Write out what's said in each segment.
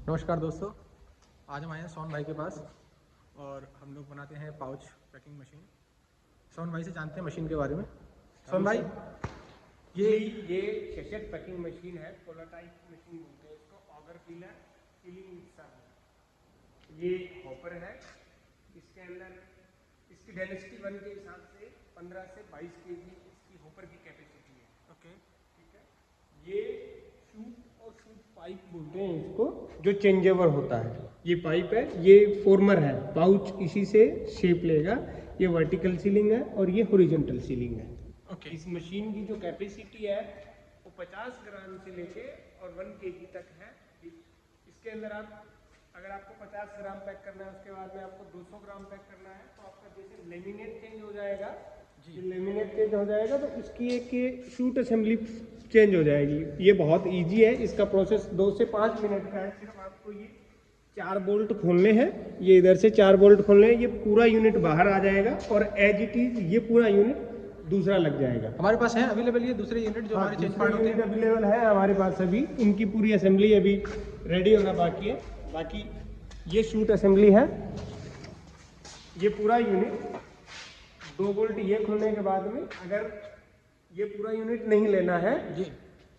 नमस्कार दोस्तों, आज हम आए हैं सोन भाई के पास और हम लोग बनाते हैं पाउच पैकिंग मशीन। सोन भाई से जानते हैं मशीन के बारे में। सोन भाई, ये शेशेट पैकिंग मशीन है, पोलोटाइप मशीन बोलते हैं इसको। ऑगर फीलर फीलिंग मिक्सर, ये हॉपर है। इसके अंदर इसकी डेंसिटी 1 के हिसाब से 15 से 22 केजी इसकी हॉपर की कैपेसिटी है। ओके, ठीक है। ये शूट और शूट पाइप बोलते हैं इसको, जो चेंजेबल होता है। ये पाइप है, ये फॉर्मर है, पाउच इसी से शेप लेगा। ये वर्टिकल सीलिंग है और ये हॉरिजॉन्टल सीलिंग है। ओके। इस मशीन की जो कैपेसिटी है वो 50 ग्राम से लेके और 1 केजी तक है। इसके अंदर अगर आपको 50 ग्राम पैक करना है, उसके बाद में आपको 200 ग्राम पैक करना है, तो आपका जैसे लेमिनेट चेंज हो जाएगा, ये लेमिनेट चेंज हो जाएगा तो इसकी एक शूट असेंबली चेंज हो जाएगी। ये बहुत इजी है, इसका प्रोसेस 2 से 5 मिनट का है। सिर्फ आपको ये 4 बोल्ट खोलने हैं, ये इधर से 4 बोल्ट खोलने हैं, ये पूरा यूनिट बाहर आ जाएगा और एज इट इज ये पूरा यूनिट दूसरा लग जाएगा। हमारे पास है अवेलेबल ये दूसरे यूनिट जो हमारे चेंज पार्ट होते हैं। अवेलेबल है हमारे पास अभी। इनकी पूरी असेंबली अभी रेडी होना बाकी है। बाकी ये शूट असेंबली है, ये पूरा यूनिट 2 बोल्ट ये खोलने के बाद में अगर ये पूरा यूनिट नहीं लेना है जी,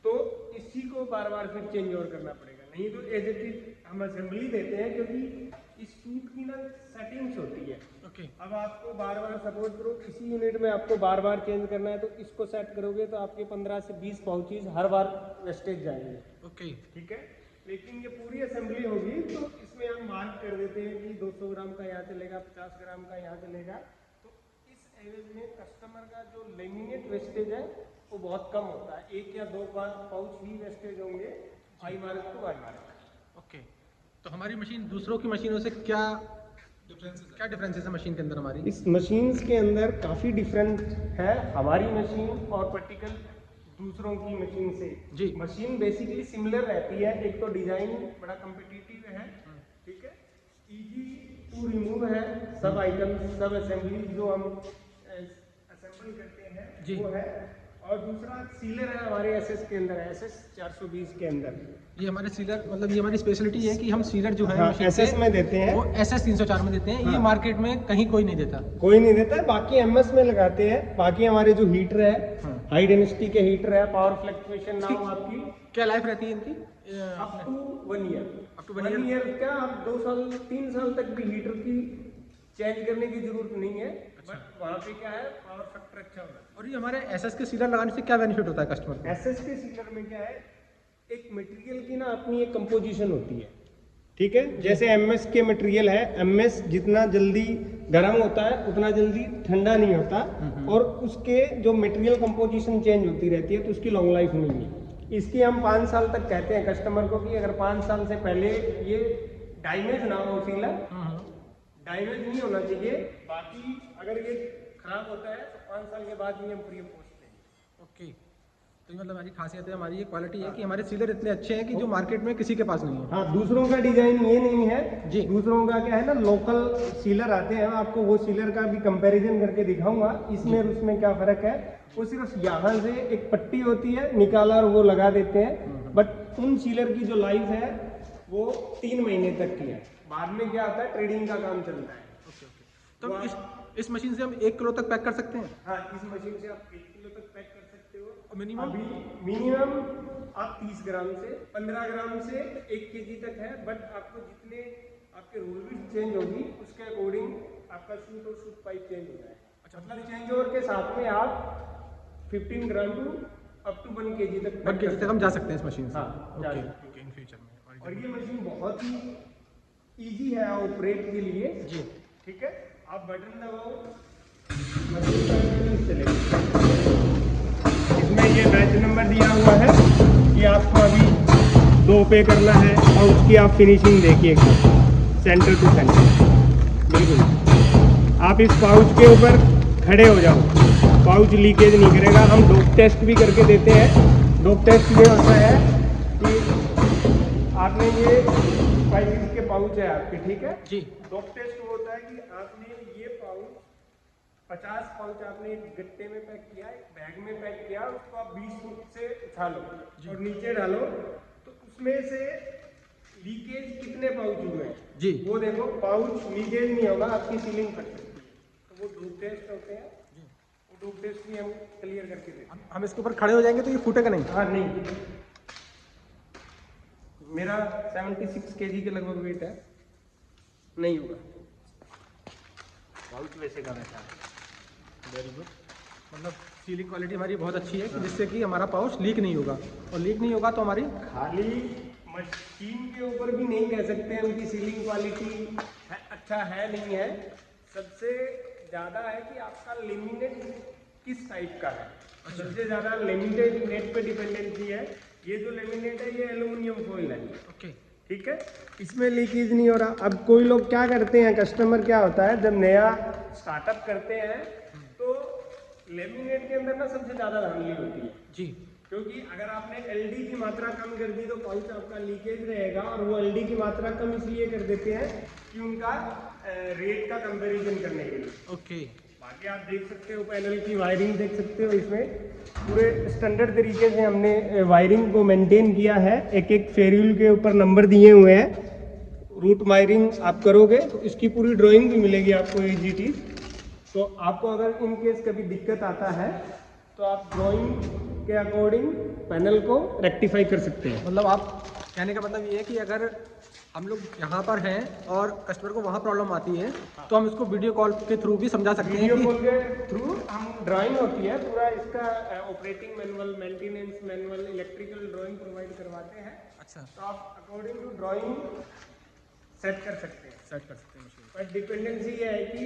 तो इसी को बार बार फिर चेंज ओवर करना पड़ेगा। नहीं तो एज इट इज हम असेंबली देते हैं, क्योंकि इस शूट की ना सेटिंग्स होती है। ओके। अब आपको बार बार सपोज करो इसी यूनिट में आपको बार बार चेंज करना है, तो इसको सेट करोगे तो आपके 15 से 20 पाउचेज हर बार वेस्टेज जाएंगे। ओके, ठीक है। लेकिन ये पूरी असेंबली होगी तो इसमें हम मार्क कर देते हैं कि 200 ग्राम का यहाँ चलेगा, 50 ग्राम का यहाँ चलेगा। तो इस एवरेज में कस्टमर का जो लेमिनेट वेस्टेज है वो बहुत कम होता है। 1 या 2 पाउच ही वेस्टेज होंगे, I mark to I mark. Okay. तो हमारी मशीन दूसरों की मशीनों से क्या डिफरेंसेस है मशीन के अंदर हमारी? इस मशीन्स के अंदर काफ़ी डिफरेंट है हमारी मशीन और पर्टिकुलर दूसरों की मशीन से। जी। मशीन बेसिकली सिमिलर रहती है। एक तो डिजाइन बड़ा कम्पिटिटिव है, ठीक है, इजी टू रिमूव है, सब आइटम सब असेंबली जो हम असेंबल करते हैं जी। वो है। और दूसरा सीलर है हमारे एसएस के अंदर, एसएस 420 के अंदर। ये हमारे सीलर, मतलब ये हमारी स्पेशलिटी है कि हम सीलर जो है हाँ, मशीन एसएस में देते हैं, वो SS 304 में देते हैं। हाँ। ये मार्केट में कहीं कोई नहीं देता। कोई नहीं देता है, बाकी एमएस में लगाते हैं। बाकी हमारे जो हीटर है, हाँ। हाई डेंसिटी के हीटर है, पावर फ्लक्चुएशन नाउ आपकी क्या लाइफ रहती है इनकी? Up to 1 year. Up to 1 1 year? Year क्या, आप 2 साल 3 साल तक भी हीटर की चेंज करने की जरूरत नहीं है। बट वहाँ पे क्या है, पावर फैक्टर अच्छा होगा। और ये हमारे SS के सीलर लगाने से क्या बेनिफिट होता है कस्टमर को? एसएस के सीलर में क्या है, एक मटेरियल की ना अपनी एक कंपोजिशन होती है, ठीक है। जैसे एमएस के मटेरियल है, एमएस जितना जल्दी गर्म होता है उतना जल्दी ठंडा नहीं होता, और उसके जो मटेरियल कंपोजिशन चेंज होती रहती है, तो उसकी लॉन्ग लाइफ नहीं है। इसकी हम 5 साल तक कहते हैं कस्टमर को कि अगर 5 साल से पहले ये डैमेज ना हो सीलर, डैमेज नहीं होना चाहिए। बाकी अगर ये खराब होता है तो 5 साल के बाद ही हम फ्री पहुँचते हैं। ओके। तो ये मतलब हमारी खासियत है, हमारी ये क्वालिटी है कि हमारे सीलर इतने अच्छे हैं कि जो मार्केट में किसी के पास नहीं है। हाँ, दूसरों का डिजाइन ये नहीं है जी। दूसरों का क्या है ना, लोकल सीलर आते हैं, आपको वो सीलर का भी कंपैरिजन करके दिखाऊंगा इसमें और उसमें क्या फर्क है। वो सिर्फ यहाँ से एक पट्टी होती है, निकाला और वो लगा देते हैं। बट उन सीलर की जो लाइफ है वो 3 महीने तक की है। बाद में क्या होता है, ट्रेडिंग का काम चलता है। Okay, okay. तो इस मशीन से हम 1 किलो तक पैक कर सकते हैं? हाँ, इस मशीन से आप 1 किलो तक पैक कर सकते हो। मिनिमम? अभी मिनिमम आप 30 ग्राम से 15 ग्राम से 1 केजी तक है। बट आपको जितने आपके रोल विड्थ चेंज होगी उसके अकॉर्डिंग आपका शूट और शूट पाइप चेंज हो जाएगा। अच्छा, मतलब चेंज ओवर के साथ में आप 15 ग्राम टू अप टू 1 केजी तक 1 केजी तक हम जा सकते हैं इस मशीन से? हाँ, जा ओके, सकते ओके, इन फ्यूचर में। और ये मशीन बहुत ही इजी है ऑपरेट के लिए। जी। ठीक है, आप बटन दबाओ, मशीन कंटिन्यूस चलेगी। इसमें ये बैच नंबर दिया हुआ है कि आपको अभी 2 पे करना है, और उसकी आप फिनिशिंग देखिए सेंटर टू सेंटर। बिल्कुल आप इस पाउच के ऊपर खड़े हो जाओ, पाउच लीकेज नहीं करेगा। हम डोप टेस्ट भी करके देते हैं। डोप टेस्ट ये होता है कि आपने ये 5 के पाउच है आपके, ठीक है जी। डोप टेस्ट वो होता है कि आपने ये पाउच 50 पाउच आपने एक गट्टे में पैक किया, एक बैग में पैक किया, उसको आप 20 फुट से उठा लो और नीचे डालो, तो उसमें से लीकेज कितने पाउच हुए हैं जी वो देखो, पाउच लीकेज नहीं होगा, आपकी सीलिंग फट सकती है। तो वो डूब टेस्ट होते हैं, वो डूब टेस्ट भी हम क्लियर करके देते हैं। हम इसके ऊपर खड़े हो जाएंगे तो ये फूटेगा नहीं? हाँ नहीं, मेरा 76 kg के लगभग वेट है, नहीं होगा। पाउच वैसे का वैसा है। Very good. मतलब सीलिंग क्वालिटी हमारी बहुत अच्छी है कि जिससे कि हमारा पाउच लीक नहीं होगा, और लीक नहीं होगा तो हमारी खाली मशीन के ऊपर भी नहीं कह सकते हैं उनकी सीलिंग क्वालिटी है, अच्छा है नहीं है। सबसे ज़्यादा है कि आपका लेमिनेट किस टाइप का है। सबसे ज़्यादा लेमिनेट नेट पे डिपेंडेंसी है। ये जो लेमिनेट है ये एल्यूमिनियम फॉइल है, ओके ठीक है, इसमें लीकेज नहीं हो रहा। अब कोई लोग क्या करते हैं, कस्टमर क्या होता है, जब नया स्टार्टअप करते हैं तो लेमिनेट के अंदर ना सबसे ज़्यादा धांधली होती है जी। क्योंकि अगर आपने एलडी की मात्रा कम कर दी तो पाउच आपका लीकेज रहेगा, और वो एलडी की मात्रा कम इसलिए कर देते हैं कि उनका रेट का कंपैरिजन करने के लिए। ओके। बाकी आप देख सकते हो, पैनल की वायरिंग देख सकते हो, इसमें पूरे स्टैंडर्ड तरीके से हमने वायरिंग को मेंटेन किया है। एक एक फेरियल के ऊपर नंबर दिए हुए हैं। रूट वायरिंग आप करोगे तो इसकी पूरी ड्राइंग भी मिलेगी आपको एजीटी। तो आपको अगर इन केस कभी दिक्कत आता है तो आप ड्राइंग के अकॉर्डिंग पैनल को रेक्टिफाई कर सकते हैं। मतलब आप कहने का मतलब ये है कि अगर हम लोग यहाँ पर हैं और कस्टमर को वहाँ प्रॉब्लम आती है तो हम इसको वीडियो कॉल के थ्रू भी समझा सकते हैं वीडियो कि कॉल के थ्रू हम ड्राइंग होती है, पूरा इसका operating manual, maintenance manual, electrical drawing provide करवाते हैं। अच्छा, तो आप अकॉर्डिंग टू ड्राइंग सेट कर सकते हैं। सेट कर सकते हैं मशीन। पर डिपेंडेंसी ये है कि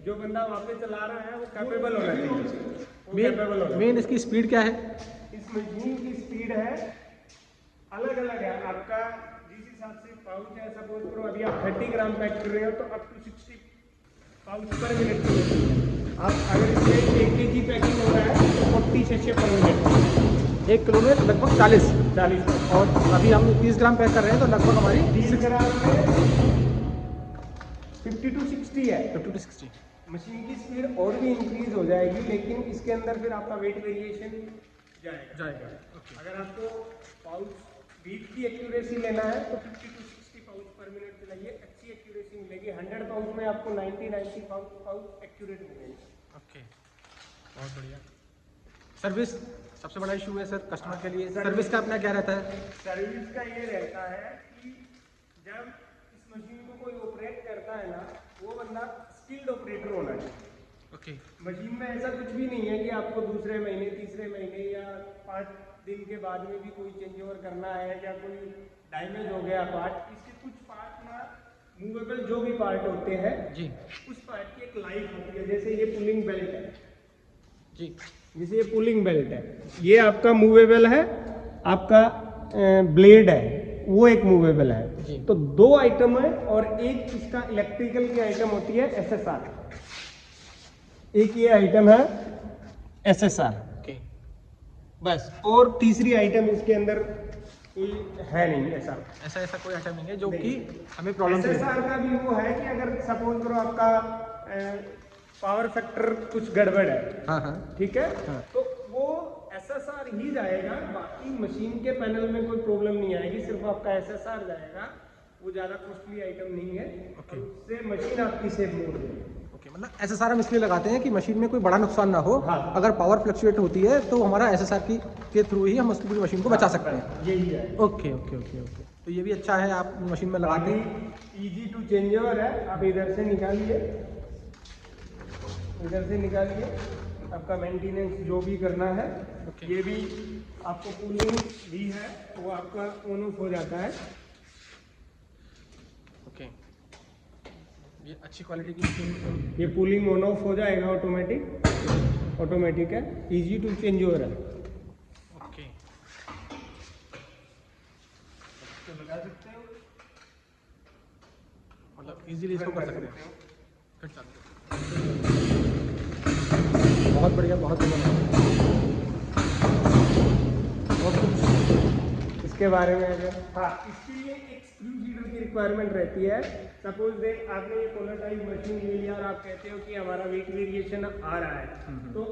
जो बंदा वहाँ पे चला रहा है वो कैपेबल होना चाहिए। वो कैपेबल होना मेन इसकी स्पीड क्या है? चाहिए। इस मशीन की स्पीड है अलग अलग है आपका, जिस हिसाब से पाउच है। सपोज करो अभी आप 30 ग्राम पैक कर रहे हो तो up to 60 pouch per minute की होती है। आप अगर इसमें 1 kg पैकिंग हो रहा है तो 40 सेशे पर मिनट, 1 किलो में लगभग 40। और अभी हम 30 ग्राम पैक कर रहे हैं तो लगभग हमारी 30 ग्राम में 50 to 60 है। 50 to 60। मशीन की स्पीड और भी इंक्रीज हो जाएगी, लेकिन इसके अंदर फिर आपका वेट वेरिएशन जाएगा। अगर आपको पाउच बीट की एक्यूरेसी लेना है तो 50 to 60 पाउच पर मिनट चलाइए, अच्छी एक्यूरेसी मिलेगी। 100 पाउच में आपको 90 पाउच एक्यूरेट मिलेगी। ओके, बहुत बढ़िया। सर्विस सबसे बड़ा इशू है सर कस्टमर के लिए, सर्विस का अपना क्या रहता है? सर्विस का ये रहता है कि जब इस मशीन को कोई ऑपरेट करता है ना, वो बंदा स्किल्ड ऑपरेटर होना चाहिए। ओके। मशीन में ऐसा कुछ भी नहीं है कि आपको दूसरे महीने, तीसरे महीने या 5 दिन के बाद में भी कोई चेंज ओवर करना है, या कोई डैमेज हो गया पार्ट। इसके कुछ पार्ट ना मूवेबल जो भी पार्ट होते हैं जी उस पार्ट की एक लाइफ होती है। जैसे ये पुलिंग बेल्ट है जी, जैसे ये पुलिंग बेल्ट है, ये आपका मूवेबल है। आपका ब्लेड है वो एक मूवेबल है। तो 2 आइटम है, और एक इसका इलेक्ट्रिकल की आइटम होती है SSR। एक ये आइटम है SSR, ओके। बस। और तीसरी आइटम इसके अंदर कोई है नहीं ऐसा कोई आइटम नहीं है जो कि हमें प्रॉब्लम दे। SSR का भी वो है कि अगर सपोज करो आपका पावर फैक्टर कुछ गड़बड़ है, हाँ हाँ, ठीक है, हाँ। तो वो SSR ही जाएगा। बाकी मशीन के पैनल में कोई प्रॉब्लम नहीं आएगी, सिर्फ आपका SSR जाएगा। वो ज़्यादा कॉस्टली आइटम नहीं है, और उससे मशीन आपकी सेफ मोड में। ओके, मतलब SSR हम इसलिए लगाते हैं कि मशीन में कोई बड़ा नुकसान ना हो। हाँ। अगर पावर फ्लक्चुएट होती है तो हमारा SSR के थ्रू ही हम उसकी पूरी मशीन को बचा सकते हैं। यही है। ओके ओके ओके ओके, तो ये भी अच्छा है, आप मशीन में लगाते हैं। इजी टू चेंज ओवर है। आप इधर से निकालिए, आपका मेंटेनेंस जो भी करना है। ये भी आपको कूलिंग भी है, वो आपका ऑन ऑफ हो जाता है। ओके, ये अच्छी क्वालिटी की मशीन। ये कूलिंग ऑन ऑफ हो जाएगा ऑटोमेटिक है। इजी टू चेंज ओवर है। ओके, तो लगा सकते हो, मतलब इजीली इसको कर सकते हैं। फिर चालू बहुत बढ़िया, बहुत बढ़िया। और कुछ इसके बारे में अगर, हाँ, इसके लिए एक स्क्रू फीडर की रिक्वायरमेंट रहती है। सपोज दे आपने ये पोलराइज मशीन ले लिया और आप कहते हो कि हमारा वेट वेरिएशन आ रहा है, तो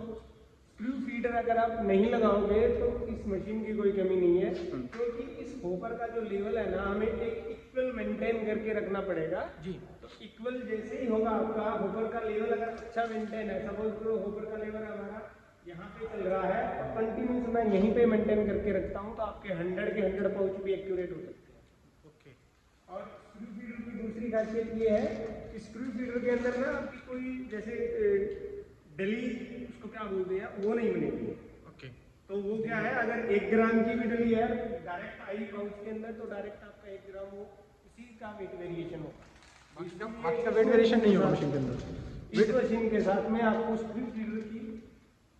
स्क्रू फीडर अगर आप नहीं लगाओगे तो इस मशीन की कोई कमी नहीं है, क्योंकि इस होपर का जो लेवल है ना, हमें एक इक्वल मेंटेन करके रखना पड़ेगा जी। तो इक्वल जैसे ही होगा आपका होपर का लेवल अगर अच्छा मेंटेन है, सपोज करो होपर का लेवल हमारा यहाँ पे चल रहा है और कंटिन्यूस मैं यहीं पे मेंटेन करके रखता हूँ तो आपके 100 के 100 पाउच भी एक्यूरेट हो सकते हैं। ओके। और स्क्रू फीडर की दूसरी खासियत ये है कि स्क्रू फीडर के अंदर ना आपकी कोई जैसे डली उसको क्या बोलते हैं वो नहीं बनेगी। ओके। तो वो क्या है, अगर 1 ग्राम की भी डली है डायरेक्ट आई पाउच के अंदर तो डायरेक्ट आपका 1 ग्राम वो उसी का वेट वेरिएशन होगा। बाकी का वेट वेरिएशन नहीं होगा मशीन के अंदर। इस मशीन के साथ में आपको स्क्रू फीडर की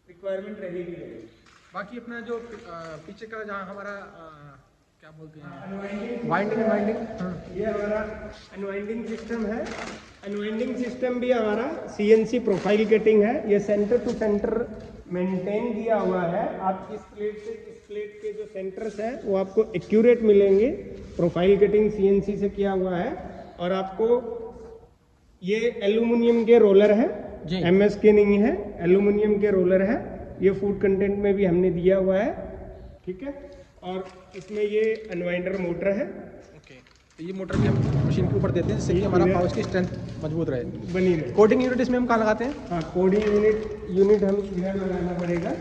रिक्वायरमेंट रहेगी। बाकी अपना जो पीछे का जहाँ हमारा क्या बोलते हैं अनवाइंडिंग वाइंडिंग, ये हमारा अनवाइंडिंग सिस्टम है। अनवाइंडिंग सिस्टम भी हमारा CNC प्रोफाइल कटिंग है। ये सेंटर टू सेंटर मेंटेन किया हुआ है। आप इस प्लेट से इस प्लेट के जो सेंटर्स हैं वो आपको एक्यूरेट मिलेंगे। प्रोफाइल कटिंग CNC से किया हुआ है। और आपको ये एल्यूमिनियम के रोलर है, MS के नहीं है, एल्यूमिनियम के रोलर है। ये फूड कंटेंट में भी हमने दिया हुआ है, ठीक है। और इसमें ये अनवाइंडर मोटर है। ओके। तो ये मोटर भी हम मशीन के ऊपर देते हैं जिससे कि हमारा पाउच की स्ट्रेंथ मजबूत रहे। बनी रहे। कोडिंग यूनिट इसमें हम कहाँ लगाते हैं? हाँ, कोडिंग यूनिट हम इधर लगाना पड़ेगा।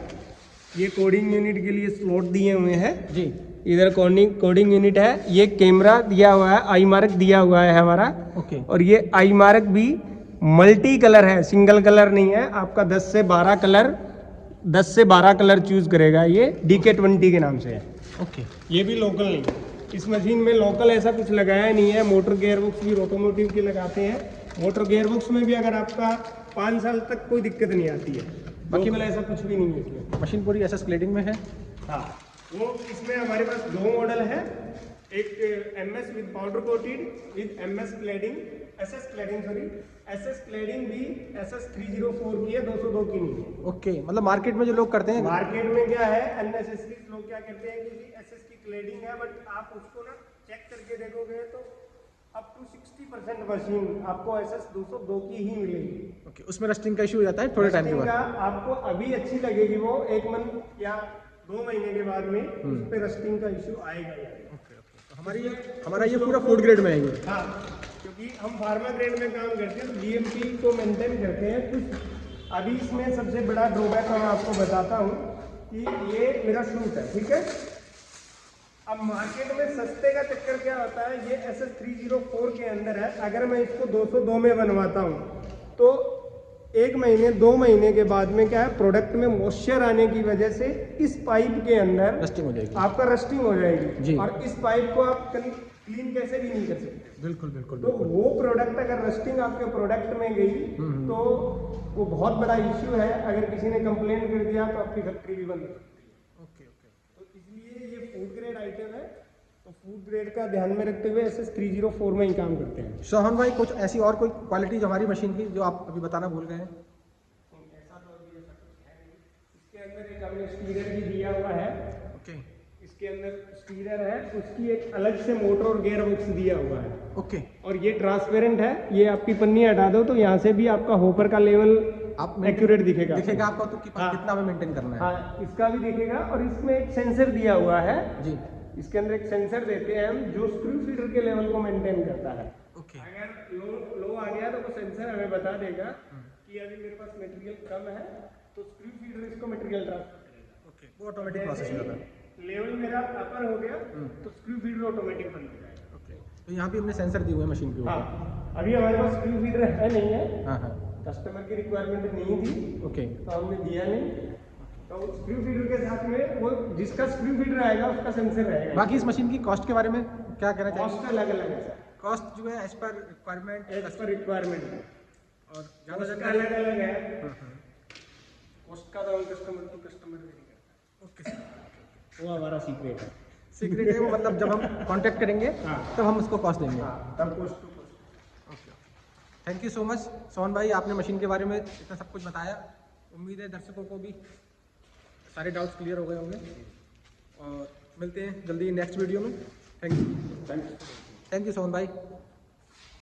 ये कोडिंग यूनिट के लिए स्लॉट दिए हुए हैं जी। इधर कोडिंग यूनिट है। ये कैमरा दिया हुआ है, आई मार्क दिया हुआ है हमारा। ओके। और ये आई मार्क भी मल्टी कलर है, सिंगल कलर नहीं है। आपका 10 से 12 कलर चूज करेगा। ये DK20 के नाम से है। ओके। ये भी लोकल नहीं है। इस मशीन में लोकल ऐसा कुछ लगाया नहीं है। मोटर गियरबॉक्स भी ऑटोमोटिव के लगाते हैं। मोटर गियरबॉक्स में भी अगर आपका 5 साल तक कोई दिक्कत नहीं आती है। बाकी मतलब ऐसा कुछ भी नहीं है इसमें। मशीन पूरी SS क्लेडिंग में है। हाँ, वो इसमें हमारे पास 2 मॉडल है। एक MS with powder coated with MS cladding, SS cladding sorry. SS cladding भी SS 304 की है, 202 की नहीं है। ओके। मतलब मार्केट में जो लोग करते हैं, मार्केट में क्या है अननेसेसरी लोग क्या करते हैं कि SS की क्लेडिंग है, बट आप उसको ना चेक करके देखोगे तो अप टू 60% मशीन आपको SS 202 की ही मिलेगी। ओके। उसमें रस्टिंग का इशू हो जाता है थोड़े टाइम के बाद। आपको अभी अच्छी लगेगी वो 1 मंथ या 2 महीने के बाद में उस पे रस्टिंग का इशू आएगा। ओके। तो हमारा ये पूरा फूड ग्रेड में है ये। हाँ, क्योंकि हम फार्मा ग्रेड में काम करते हैं, GMP को मेंटेन करते हैं। कुछ अभी इसमें सबसे बड़ा ड्रॉबैक मैं आपको बताता हूँ कि ये मेरा शूट है, ठीक है। अब मार्केट में सस्ते का चक्कर क्या होता है, ये SS 304 के अंदर है। अगर मैं इसको 202 में बनवाता हूँ तो 1 महीने 2 महीने के बाद में क्या है, प्रोडक्ट में मॉइस्चर आने की वजह से इस पाइप के अंदर रस्टिंग हो जाएगी, आपका रस्टिंग हो जाएगी जी। और इस पाइप को आप क्लीन कैसे भी नहीं कर सकते। बिल्कुल बिल्कुल तो वो प्रोडक्ट अगर रस्टिंग आपके प्रोडक्ट में गई तो वो बहुत बड़ा इश्यू है। अगर किसी ने कंप्लेंट कर दिया तो आपकी फैक्ट्री भी बंद हो सकती है। ओके। तो इसलिए ये फूड ग्रेड आइटम है, तो फूड ग्रेड का ध्यान में रखते हुए SS 304 में ही काम करते हैं। सोहन भाई, कुछ ऐसी और कोई क्वालिटी जो हमारी मशीन की जो आप अभी बताना भूल गए हैं? ऐसा तो अभी ऐसा कुछ है नहीं। इसके अंदर एक हमने स्टीरर भी दिया हुआ है। ओके। इसके अंदर स्टीरर है, उसकी एक अलग से मोटर और गियर बॉक्स दिया हुआ है। ओके। और ये ट्रांसपेरेंट है, ये आपकी पन्नी हटा दो तो यहाँ से भी आपका होपर का लेवल आप एक्यूरेट दिखेगा आपको तो कितना हमें मेंटेन करना है। हाँ, इसका भी दिखेगा। और इसमें एक सेंसर दिया हुआ है जी। इसके अंदर एक सेंसर देते हैं हम जो स्क्रू फीडर के लेवल को मेंटेन करता है। ओके। अगर लो आ गया तो वो सेंसर हमें बता देगा कि अभी मेरे पास मटेरियल कम है, तो स्क्रू फीडर इसको मटेरियल ट्रांसफर करेगा। ओके। वो ऑटोमेटिक प्रोसेस हो जाता है। लेवल मेरा अपर हो गया तो स्क्रू फीडर ऑटोमेटिक बंद हो जाएगा। ओके। तो यहाँ पे हमने सेंसर दिए हुए हैं मशीन के ऊपर। हाँ, अभी हमारे पास स्क्रू फीडर है नहीं है, हाँ हाँ। कस्टमर की रिक्वायरमेंट नहीं थी ओके। तो हमने दिया नहीं। तो स्क्रू फीडर के साथ में वो जिसका स्क्रू फीडर आएगा उसका सेंसर रहेगा। बाकी इस मशीन की कॉस्ट के बारे में क्या कहना चाहिए? कॉस्ट अलग अलग है सर, कॉस्ट जो है as per requirement as per requirement है और ज़्यादा ज़्यादा अलग अलग है। कॉस्ट का तो कस्टमर टू कस्टमर वेरी करता ओके सर। है, वो हमारा सीक्रेट है। सीक्रेट है वो, मतलब जब हम कांटेक्ट करेंगे हाँ। तब हम उसको कॉस्ट देंगे। हाँ, तब cost to cost. Okay. Thank you so much Sohan भाई, आपने मशीन के बारे में इतना सब कुछ बताया। उम्मीद है दर्शकों को भी सारे डाउट्स क्लियर हो गए होंगे और मिलते हैं जल्दी नेक्स्ट वीडियो में। थैंक यू सोहन भाई।